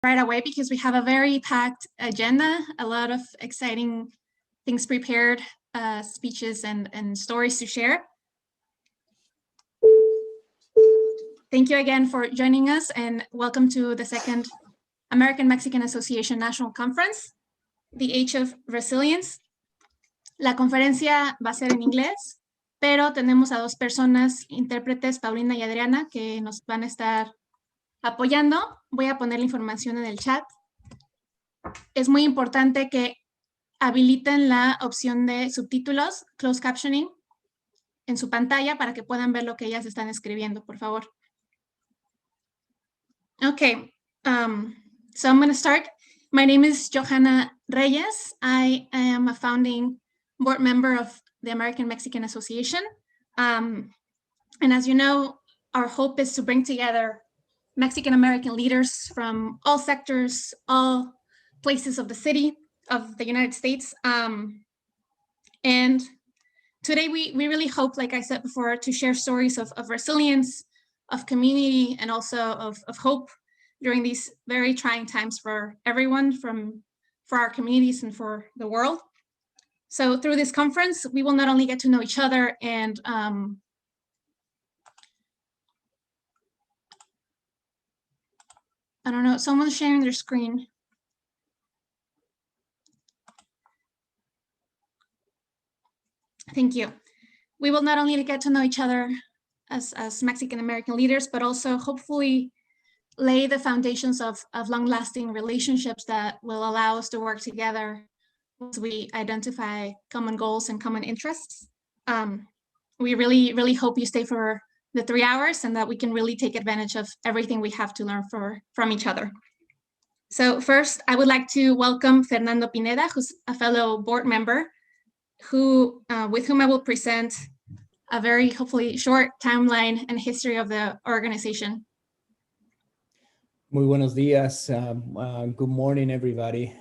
right away because we have a very packed agenda, a lot of exciting things prepared, speeches and stories to share. Thank you again for joining us and welcome to the second American-Mexican Association National Conference, The Age of Resilience. La conferencia va a ser en inglés, pero tenemos a dos personas, intérpretes, Paulina y Adriana, que nos van a estar apoyando. Voy a poner la información en el chat. Es muy importante que habiliten la opción de subtítulos, closed captioning, en su pantalla para que puedan ver lo que ellas están escribiendo, por favor. Okay, so I'm going to start. My name is Johanna Reyes. I am a founding board member of the American-Mexican Association. And as you know, our hope is to bring together Mexican-American leaders from all sectors, all places of the city, of the United States. And today we really hope, like I said before, to share stories of resilience, of community, and also of hope during these very trying times for everyone, for our communities and for the world. So through this conference, we will not only get to know each other and I don't know, someone's sharing their screen. Thank you. We will not only get to know each other as Mexican-American leaders, but also hopefully lay the foundations of long-lasting relationships that will allow us to work together as we identify common goals and common interests. We really hope you stay for the 3 hours and that we can really take advantage of everything we have to learn from each other. So first, I would like to welcome Fernando Pineda, who's a fellow board member, with whom I will present a very hopefully short timeline and history of the organization. Muy buenos días. Good morning, everybody.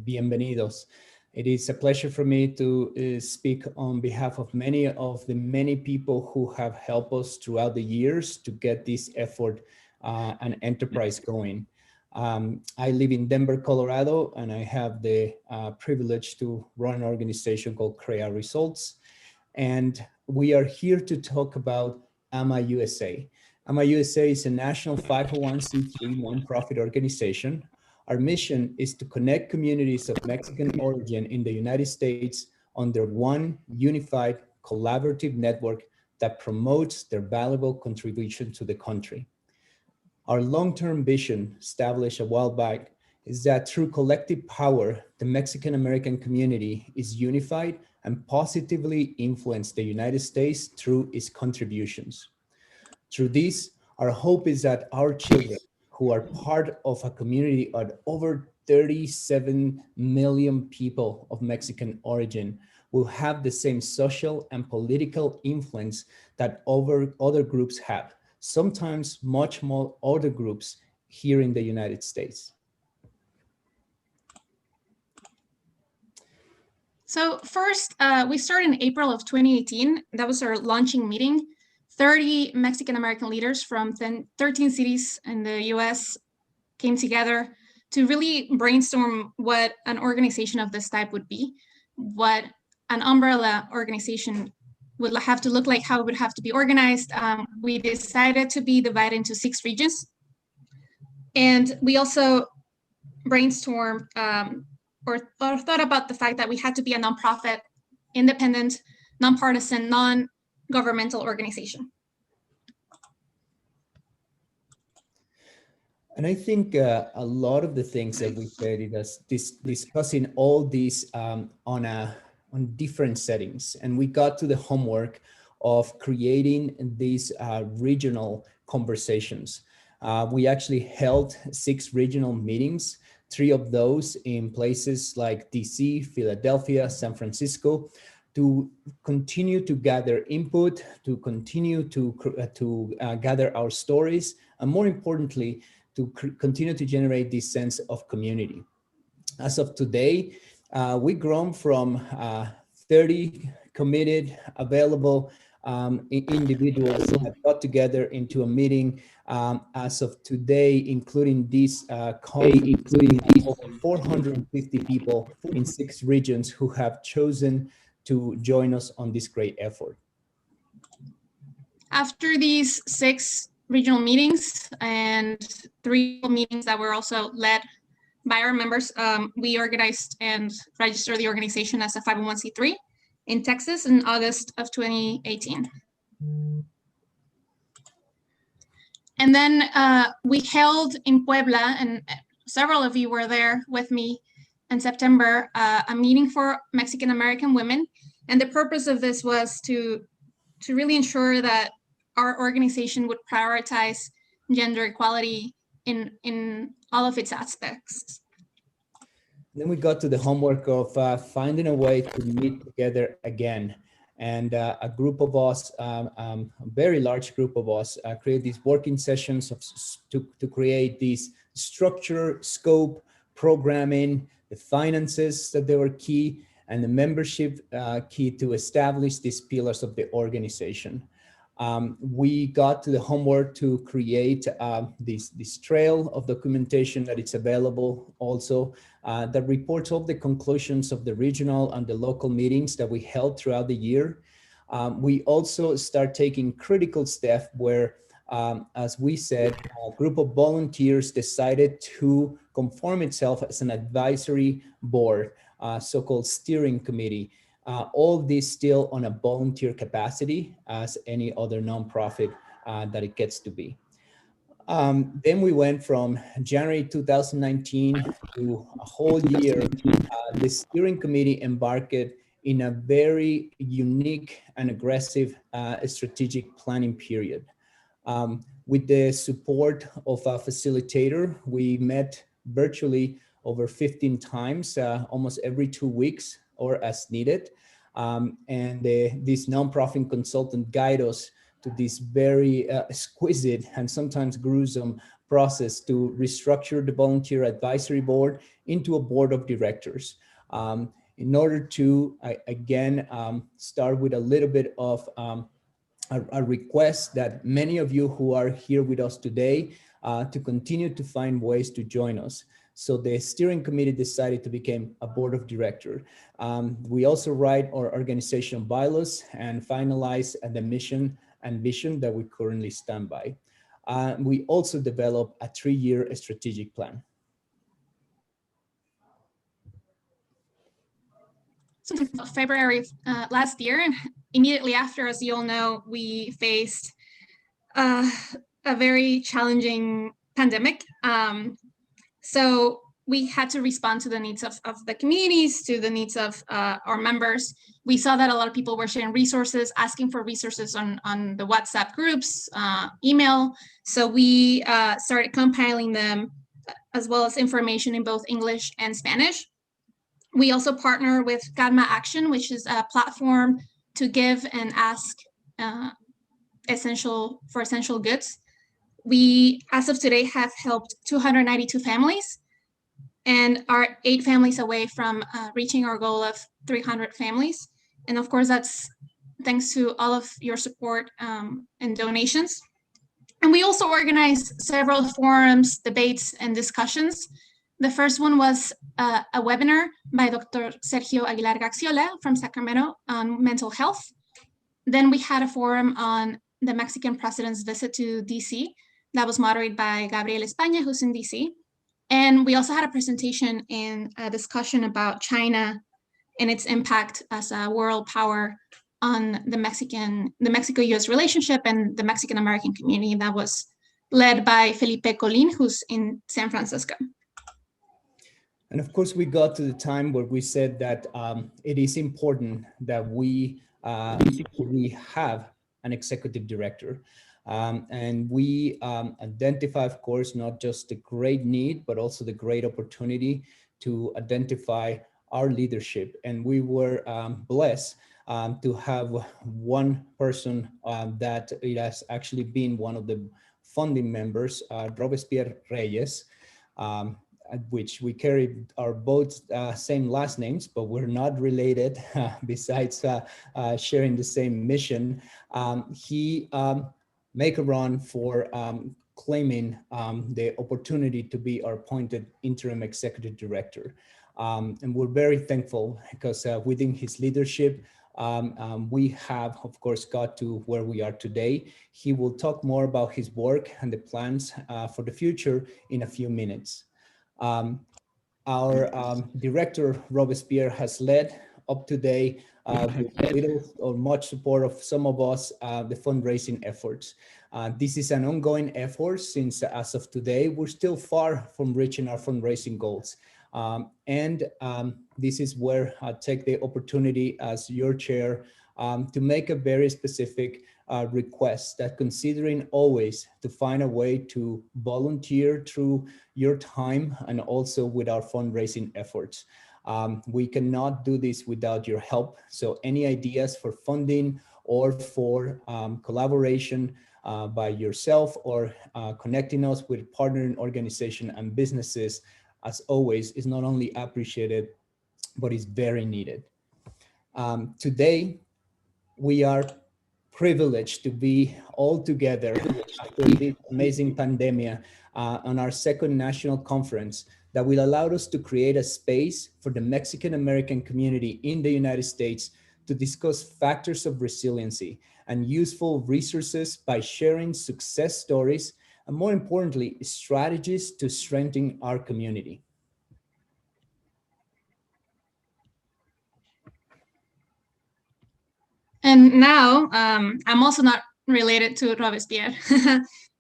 Bienvenidos. It is a pleasure for me to speak on behalf of many people who have helped us throughout the years to get this effort and enterprise going. I live in Denver, Colorado, and I have the privilege to run an organization called CREA Results. And we are here to talk about AMA USA. AMA USA is a national 501c3 nonprofit organization. Our mission is to connect communities of Mexican origin in the United States under one unified collaborative network that promotes their valuable contribution to the country. Our long-term vision, established a while back, is that through collective power, the Mexican-American community is unified and positively influence the United States through its contributions. Through this, our hope is that our children, who are part of a community of over 37 million people of Mexican origin, will have the same social and political influence that other groups have, sometimes much more other groups here in the United States. So first, we started in April of 2018. That was our launching meeting. 30 Mexican-American leaders from 13 cities in the US came together to really brainstorm what an organization of this type would be, what an umbrella organization would have to look like, how it would have to be organized. We decided to be divided into 6 regions. And we also brainstormed or thought about the fact that we had to be a nonprofit, independent, nonpartisan, non-governmental organization. And I think a lot of the things that we said is discussing all these on different settings. And we got to the homework of creating these regional conversations. We actually held 6 regional meetings, 3 of those in places like DC, Philadelphia, San Francisco, to continue to gather input, to continue to gather our stories, and more importantly, to continue to generate this sense of community. As of today, we've grown from 30 committed, available individuals that got together into a meeting as of today, including this including over 450 people in 6 regions who have chosen to join us on this great effort. After these 6 regional meetings and 3 meetings that were also led by our members, we organized and registered the organization as a 501c3 in Texas in August of 2018. And then we held in Puebla, and several of you were there with me in September, a meeting for Mexican American women. And the purpose of this was to really ensure that our organization would prioritize gender equality in all of its aspects. Then we got to the homework of finding a way to meet together again. And a group of us, a very large group of us, create these working sessions to create this structure, scope, programming, the finances that they were key, and the membership key to establish these pillars of the organization. We got to the homework to create this trail of documentation that is available also that reports all the conclusions of the regional and the local meetings that we held throughout the year. We also start taking critical steps where, as we said, a group of volunteers decided to conform itself as an advisory board, so-called steering committee. All this still on a volunteer capacity as any other nonprofit that it gets to be. Then we went from January 2019 to a whole year. The steering committee embarked in a very unique and aggressive strategic planning period. With the support of a facilitator, we met virtually over 15 times, almost every 2 weeks or as needed. This nonprofit consultant guide us to this very exquisite and sometimes gruesome process to restructure the volunteer advisory board into a board of directors. In order to, again, start with a little bit of a request that many of you who are here with us today to continue to find ways to join us. So the steering committee decided to become a board of directors. We also write our organizational bylaws and finalize the mission and vision that we currently stand by. We also develop a 3-year strategic plan. So February last year, and immediately after, as you all know, we faced a very challenging pandemic. So we had to respond to the needs of the communities, to the needs of our members. We saw that a lot of people were sharing resources, asking for resources on the WhatsApp groups, email. So we started compiling them, as well as information in both English and Spanish. We also partner with Cadma Action, which is a platform to give and ask essential goods. We, as of today, have helped 292 families and are 8 families away from reaching our goal of 300 families. And of course, that's thanks to all of your support and donations. And we also organized several forums, debates, and discussions. The first one was a webinar by Dr. Sergio Aguilar Gaxiola from Sacramento on mental health. Then we had a forum on the Mexican president's visit to DC that was moderated by Gabriel España, who's in DC. And we also had a presentation and a discussion about China and its impact as a world power on the Mexico-US relationship and the Mexican-American community that was led by Felipe Colin, who's in San Francisco. And of course, we got to the time where we said that it is important that we have an executive director. And we identify, of course, not just the great need, but also the great opportunity to identify our leadership. And we were blessed to have one person that it has actually been one of the founding members, Robespierre Reyes. at which we carry our both same last names, but we're not related besides sharing the same mission. He make a run for claiming the opportunity to be our appointed interim executive director. And we're very thankful because within his leadership, we have, of course, got to where we are today. He will talk more about his work and the plans for the future in a few minutes. Our director, Robespierre, has led up to date with little or much support of some of us, the fundraising efforts. This is an ongoing effort since as of today, we're still far from reaching our fundraising goals. This is where I take the opportunity as your chair to make a very specific request that considering always to find a way to volunteer through your time and also with our fundraising efforts. We cannot do this without your help. So any ideas for funding or for collaboration by yourself or connecting us with partnering organization and businesses, as always, is not only appreciated, but is very needed. Today, we are privileged to be all together after this amazing pandemic on our second national conference that will allow us to create a space for the Mexican American community in the United States to discuss factors of resiliency and useful resources by sharing success stories and, more importantly, strategies to strengthen our community. And now, I'm also not related to Robespierre,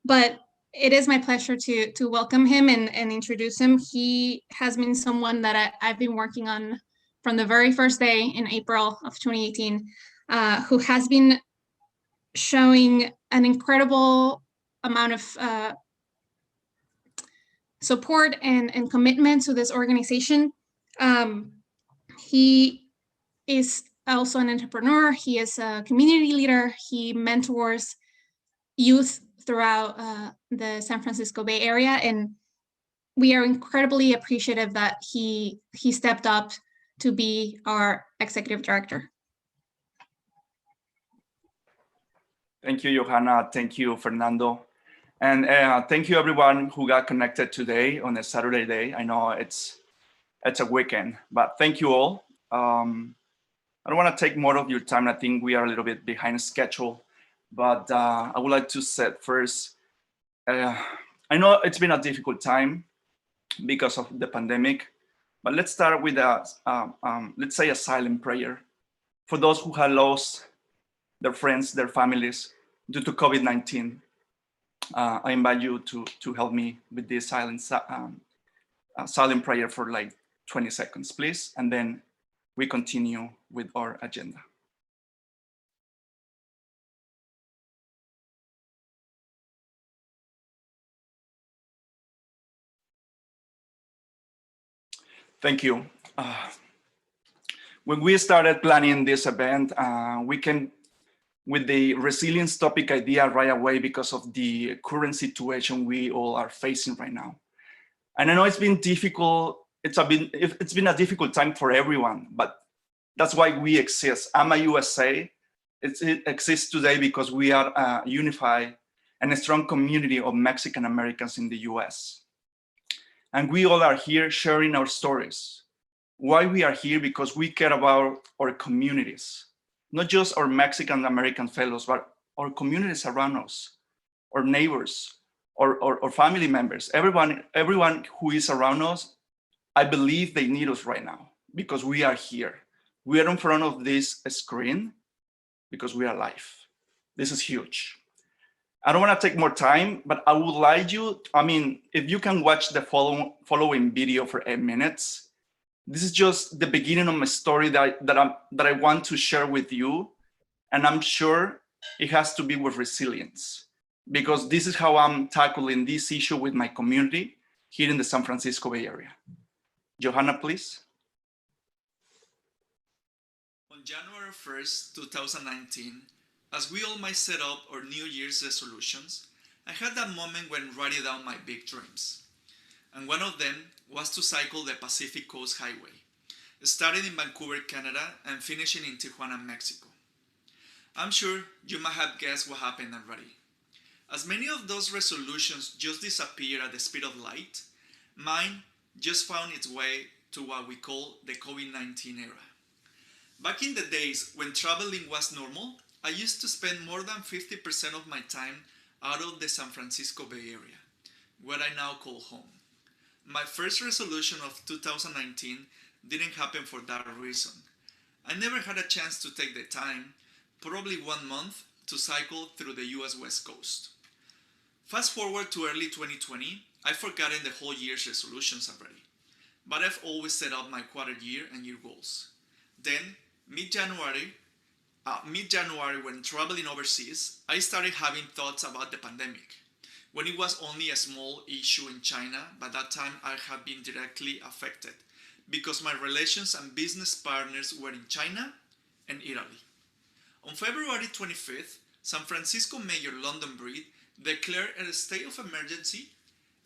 but it is my pleasure to welcome him and introduce him. He has been someone that I've been working on from the very first day in April of 2018, who has been showing an incredible amount of support and commitment to this organization. He is also an entrepreneur. He is a community leader. He mentors youth throughout the San Francisco Bay Area, and we are incredibly appreciative that he stepped up to be our executive director. Thank you, Johanna. Thank you, Fernando. And thank you, everyone who got connected today on a Saturday day. I know it's a weekend, but thank you all. I don't want to take more of your time. I think we are a little bit behind schedule, but I would like to set first. I know it's been a difficult time because of the pandemic, but let's start with let's say a silent prayer for those who have lost their friends, their families due to COVID-19. I invite you to help me with this silent prayer for like 20 seconds, please, and then we continue with our agenda. Thank you. When we started planning this event, we came with the resilience topic idea right away because of the current situation we all are facing right now. And I know it's been difficult. It's been a difficult time for everyone, but that's why we exist. AMA USA, it exists today because we are a unified and a strong community of Mexican Americans in the US. And we all are here sharing our stories. Why we are here? Because we care about our communities, not just our Mexican American fellows, but our communities around us, our neighbors, or family members, everyone who is around us. I believe they need us right now because we are here. We are in front of this screen because we are live. This is huge. I don't want to take more time, but I would like you, if you can watch the following video for 8 minutes. This is just the beginning of my story that I want to share with you. And I'm sure it has to be with resilience, because this is how I'm tackling this issue with my community here in the San Francisco Bay Area. Johanna, please. On January 1st, 2019, as we all might set up our New Year's resolutions, I had that moment when writing down my big dreams. and one of them was to cycle the Pacific Coast Highway, starting in Vancouver, Canada, and finishing in Tijuana, Mexico. I'm sure you might have guessed what happened already. As many of those resolutions just disappeared at the speed of light, mine just found its way to what we call the COVID-19 era. Back in the days when traveling was normal, I used to spend more than 50% of my time out of the San Francisco Bay Area, what I now call home. My first resolution of 2019 didn't happen for that reason. I never had a chance to take the time, probably 1 month, to cycle through the US West Coast. Fast forward to early 2020, I've forgotten the whole year's resolutions already, but I've always set up my quarter year and year goals. Then, mid-January, when traveling overseas, I started having thoughts about the pandemic. When it was only a small issue in China, by that time I had been directly affected because my relations and business partners were in China and Italy. On February 25th, San Francisco Mayor London Breed declared a state of emergency,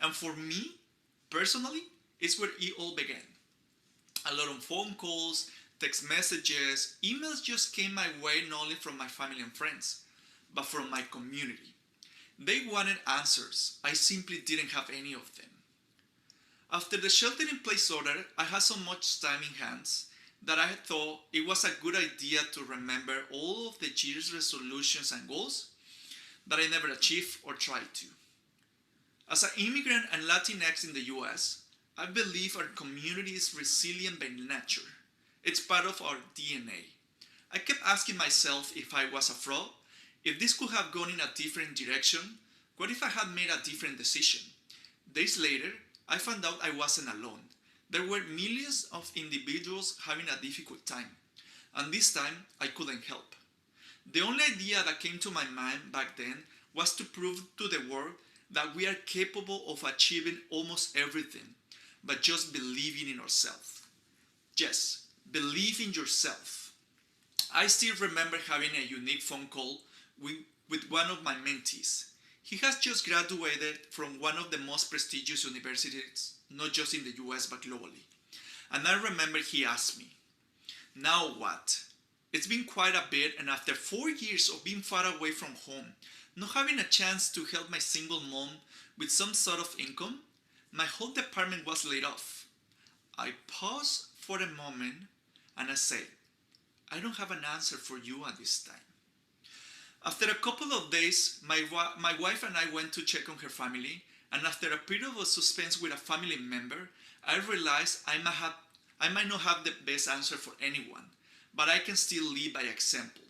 and for me, personally, it's where it all began. A lot of phone calls, text messages, emails just came my way not only from my family and friends, but from my community. They wanted answers. I simply didn't have any of them. After the shelter-in-place order, I had so much time in hands that I thought it was a good idea to remember all of the year's resolutions and goals that I never achieved or tried to. As an immigrant and Latinx in the US, I believe our community is resilient by nature. It's part of our DNA. I kept asking myself if I was a fraud, if this could have gone in a different direction, what if I had made a different decision? Days later, I found out I wasn't alone. There were millions of individuals having a difficult time, and this time I couldn't help. The only idea that came to my mind back then was to prove to the world that we are capable of achieving almost everything, but just believing in ourselves. Yes, believe in yourself. I still remember having a unique phone call with one of my mentees. He has just graduated from one of the most prestigious universities, not just in the US but globally. And I remember he asked me, "Now what? It's been quite a bit, and after 4 years of being far away from home, not having a chance to help my single mom with some sort of income, my whole department was laid off." I paused for a moment and I said, "I don't have an answer for you at this time." After a couple of days, my wife and I went to check on her family, and after a period of suspense with a family member, I realized I might not have the best answer for anyone, but I can still lead by example.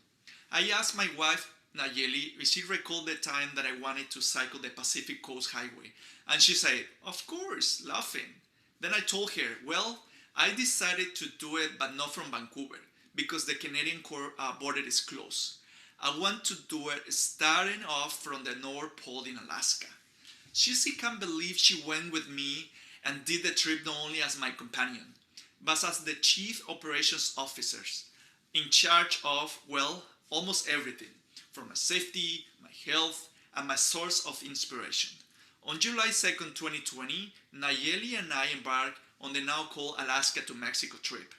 I asked my wife, Nayeli, if she recalled the time that I wanted to cycle the Pacific Coast Highway, and she said, "Of course," laughing. Then I told her, "Well, I decided to do it, but not from Vancouver, because the Canadian border is closed. I want to do it starting off from the North Pole in Alaska." She still can't believe she went with me and did the trip not only as my companion, but as the chief operations officer, in charge of, well, almost everything, from my safety, my health, and my source of inspiration. On July 2nd, 2020, Nayeli and I embarked on the now called Alaska to Mexico trip.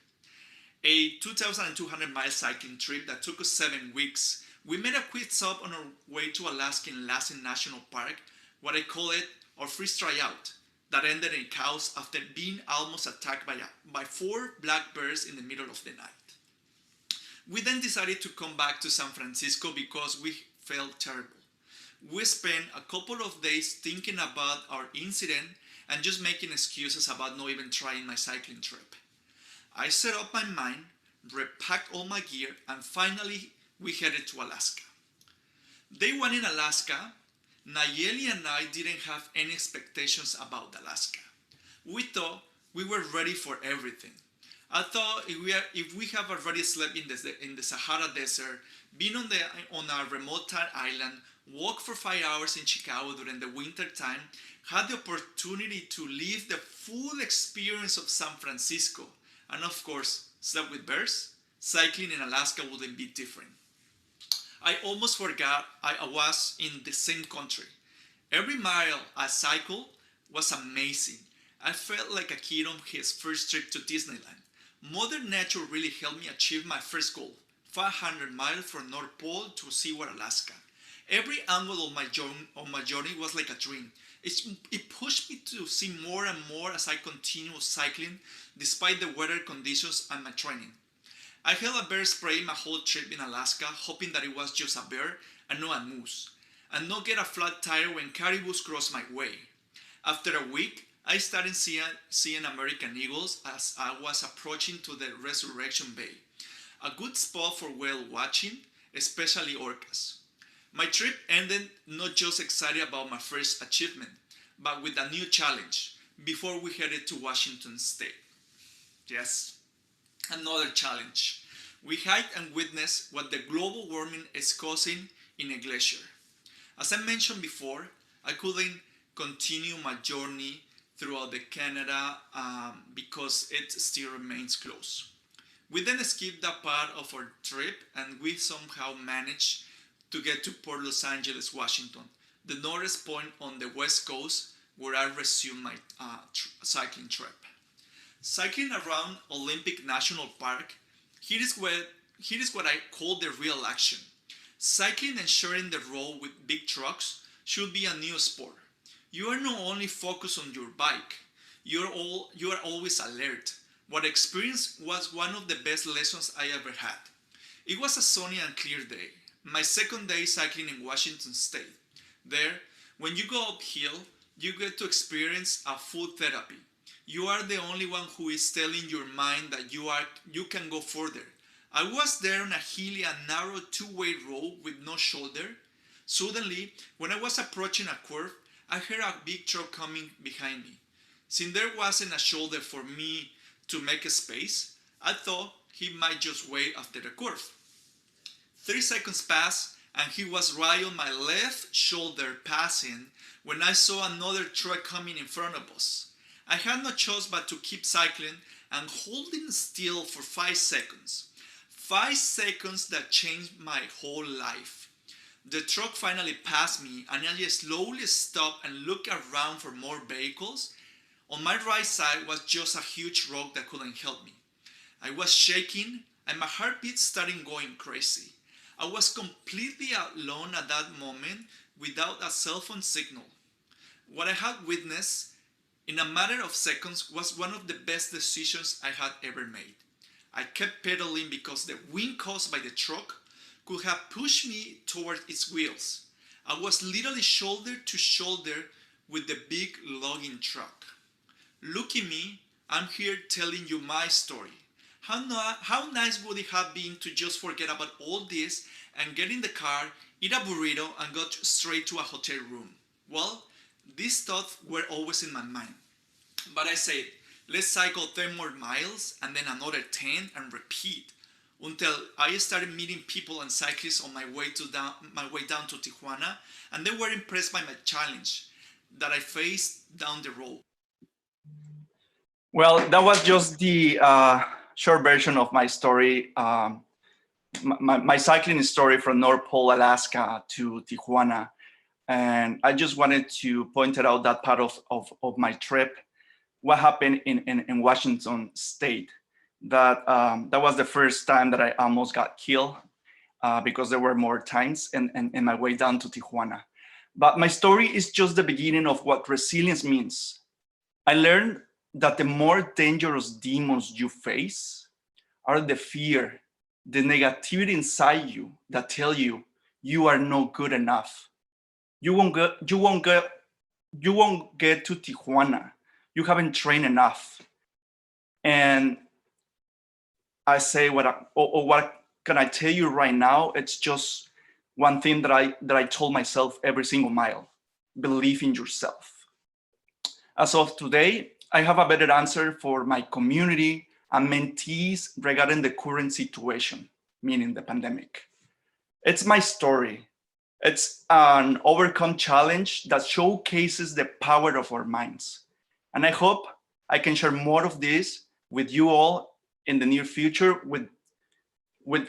A 2,200-mile cycling trip that took us 7 weeks. We made a quick stop on our way to Alaska in Lassen National Park, what I call it our freeze tryout, that ended in chaos after being almost attacked by 4 black bears in the middle of the night. We then decided to come back to San Francisco because we felt terrible. We spent a couple of days thinking about our incident and just making excuses about not even trying my cycling trip. I set up my mind, repacked all my gear, and finally we headed to Alaska. Day 1 in Alaska, Nayeli and I didn't have any expectations about Alaska. We thought we were ready for everything. I thought if we have already slept in the Sahara Desert, been on a remote island, walked for 5 hours in Chicago during the winter time, had the opportunity to live the full experience of San Francisco, and of course, slept with bears, cycling in Alaska wouldn't be different. I almost forgot I was in the same country. Every mile I cycled was amazing, I felt like a kid on his first trip to Disneyland. Mother Nature really helped me achieve my first goal, 500 miles from North Pole to Seward, Alaska. Every angle of my journey was like a dream. It pushed me to see more and more as I continued cycling despite the weather conditions and my training. I held a bear spray my whole trip in Alaska, hoping that it was just a bear and not a moose, and not get a flat tire when caribous crossed my way. After a week, I started seeing American eagles as I was approaching to the Resurrection Bay, a good spot for whale watching, especially orcas. My trip ended not just excited about my first achievement, but with a new challenge before we headed to Washington State. Yes, another challenge. We hiked and witnessed what the global warming is causing in a glacier. As I mentioned before, I couldn't continue my journey throughout the Canada because it still remains closed. We then skipped that part of our trip and we somehow managed to get to Port Los Angeles, Washington, the northern point on the west coast where I resumed my cycling trip. Cycling around Olympic National Park, here is what I call the real action. Cycling and sharing the road with big trucks should be a new sport. You are not only focused on your bike, you are always alert. What I experienced was one of the best lessons I ever had. It was a sunny and clear day, my second day cycling in Washington State. There, when you go uphill, you get to experience a foot therapy. You are the only one who is telling your mind that you can go further. I was there on a hilly and narrow two-way road with no shoulder. Suddenly, when I was approaching a curve, I heard a big truck coming behind me. Since there wasn't a shoulder for me to make a space, I thought he might just wait after the curve. 3 seconds passed and he was right on my left shoulder passing when I saw another truck coming in front of us. I had no choice but to keep cycling and holding still for 5 seconds. 5 seconds that changed my whole life. The truck finally passed me and I just slowly stopped and looked around for more vehicles. On my right side was just a huge rock that couldn't help me. I was shaking and my heartbeat started going crazy. I was completely alone at that moment without a cell phone signal. What I had witnessed in a matter of seconds was one of the best decisions I had ever made. I kept pedaling because the wind caused by the truck could have pushed me toward its wheels. I was literally shoulder to shoulder with the big logging truck. Look at me, I'm here telling you my story. How nice would it have been to just forget about all this and get in the car, eat a burrito and go straight to a hotel room? Well, these thoughts were always in my mind. But I said, let's cycle 10 more miles and then another 10 and repeat until I started meeting people and cyclists on my way down to Tijuana, and they were impressed by my challenge that I faced down the road. Well, that was just the short version of my story, my cycling story from North Pole, Alaska to Tijuana. And I just wanted to point out that part of my trip, what happened in Washington State. That was the first time that I almost got killed because there were more times in my way down to Tijuana. But my story is just the beginning of what resilience means. I learned that the more dangerous demons you face are the fear, the negativity inside you that tell you you are not good enough. You won't get to Tijuana. You haven't trained enough. And I say what can I tell you right now? It's just one thing that I told myself every single mile: believe in yourself. As of today, I have a better answer for my community and mentees regarding the current situation, meaning the pandemic. It's my story. It's an overcome challenge that showcases the power of our minds. And I hope I can share more of this with you all in the near future with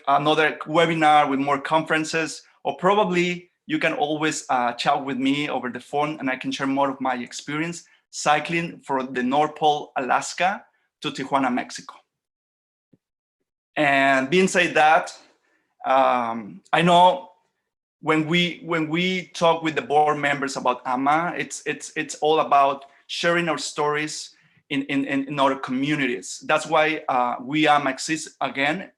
another webinar, with more conferences, or probably you can always chat with me over the phone and I can share more of my experience cycling from the North Pole, Alaska to Tijuana, Mexico. And being said that, I know when we talk with the board members about AMA, it's all about sharing our stories in our communities. That's why we AMA exists again,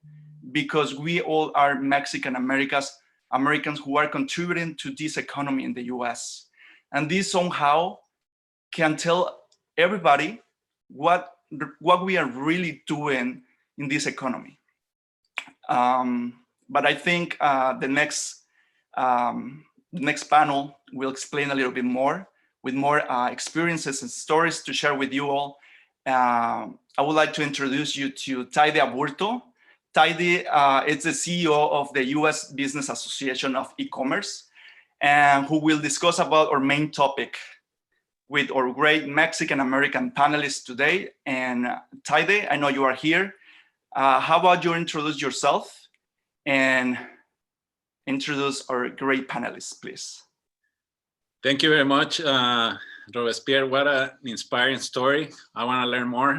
because we all are Mexican Americans who are contributing to this economy in the US. And this somehow can tell everybody what we are really doing in this economy. But I think the next panel will explain a little bit more, with more experiences and stories to share with you all. I would like to introduce you to Taide Aburto. Taide is the CEO of the US Business Association of E-Commerce, and who will discuss about our main topic with our great Mexican-American panelists today. And Taide, I know you are here. How about you introduce yourself and introduce our great panelists, please? Thank you very much, Robespierre. What an inspiring story. I want to learn more.